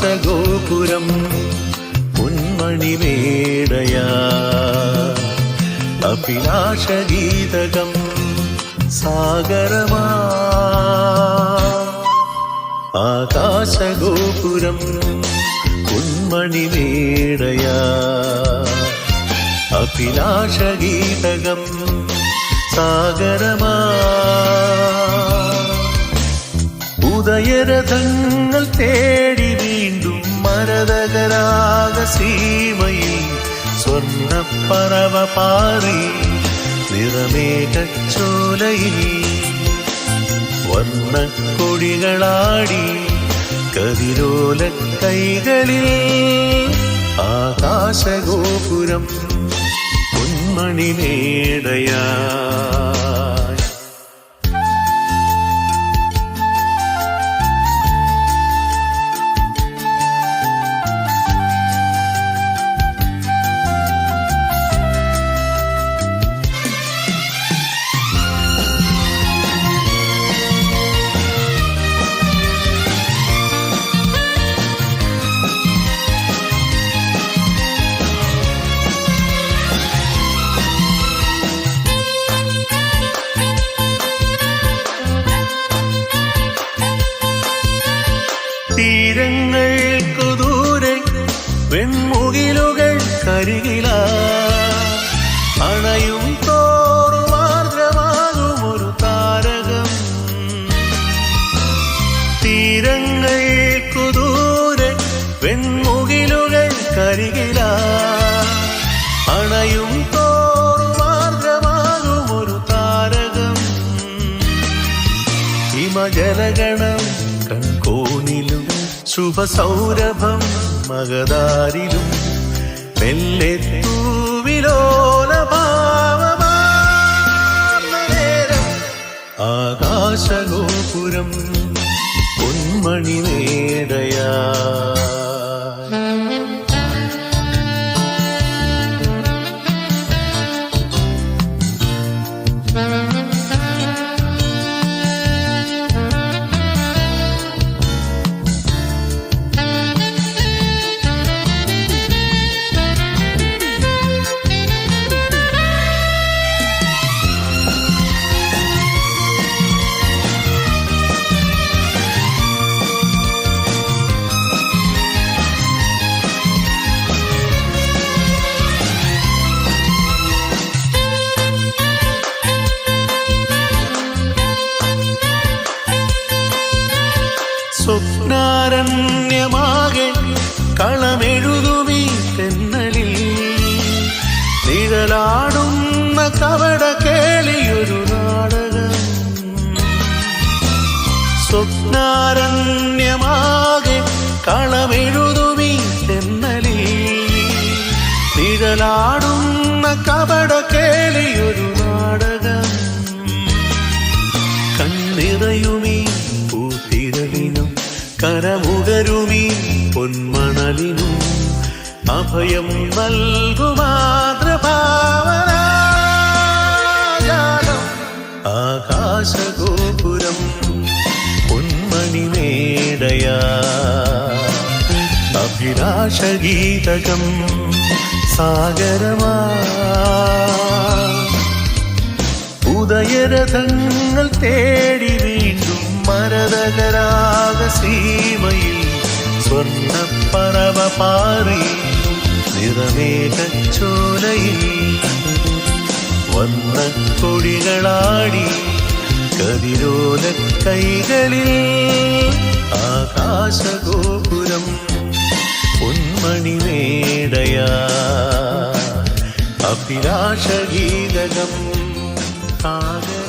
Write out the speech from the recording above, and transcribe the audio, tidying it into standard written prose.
ആകാശഗോപുരം പൊന്മണിമേടയാ അഭിലാഷഗീതകം സാഗരമാ ആകാശഗോപുരം പൊന്മണിമേടയാ അഭിലാഷഗീതകം സാഗരമാ ഉദയരഥങ്ങൾ തേടി വീണ്ടും മരതകരാഗ സീമയിൽ സ്വർണ്ണപ്പറവ പാറി നിറമേഘച്ചോലയിൽ വർണ്ണക്കൊടികളാടി കതിരോല കൈകളിൽ ആകാശഗോപുരം പൊന്മണിമേടയാ തീരങ്ങൾക്കു ദൂരെ വെൺമുകിലുകൾ കരികിലാ അണയും തോറും ആർദ്രമാകും ഒരു താരകം തീരങ്ങൾക്കു ദൂരെ വെൺമുകിലുകൾ കരികിലാ അണയും തോറും ആർദ്രമാകും ഒരു താരകം ഹിമജലഗണം കൺകോണിലും ശുഭസൗരഭം മഗധാരിലും മെല്ലെ തൂവിലോലഭാവമാർന്നേരം ആകാശഗോപുരം പൊന്മണിമേടയാ സ്വപ്നാരണ്യമാകെ കളമെഴുതുമീ തെന്നലിൽ നിഴലാടുന്ന കവട കേളിയൊരു നാടകം സ്വപ്നാരണ്യമാകെ കളമെഴുതുമീ തെന്നലിൽ നിഴലാടുന്ന കവട കേളിയൊരു നാടകം കണ്ണിറയുമീ പൂത്തിരളിനും കരമുകരുമീ പൊന്മണലിനും അഭയം നൽകുമാതൃഭാവനാജാലം ആകാശഗോപുരം പൊന്മണിമേടയാ അഭിലാഷഗീതകം സാഗരമാ ഉദയരഥങ്ങൾ തേടി വീണ്ടും മരതകരാഗ സീമയിൽ സ്വർണ്ണപ്പറവ പാറി നിറമേഘച്ചോലയിൽ വർണ്ണക്കൊടികളാടി കതിരോല കൈകളിൽ ആകാശഗോപുരം പൊന്മണിമേടയാ അഭിലാഷഗീതകം സാഗര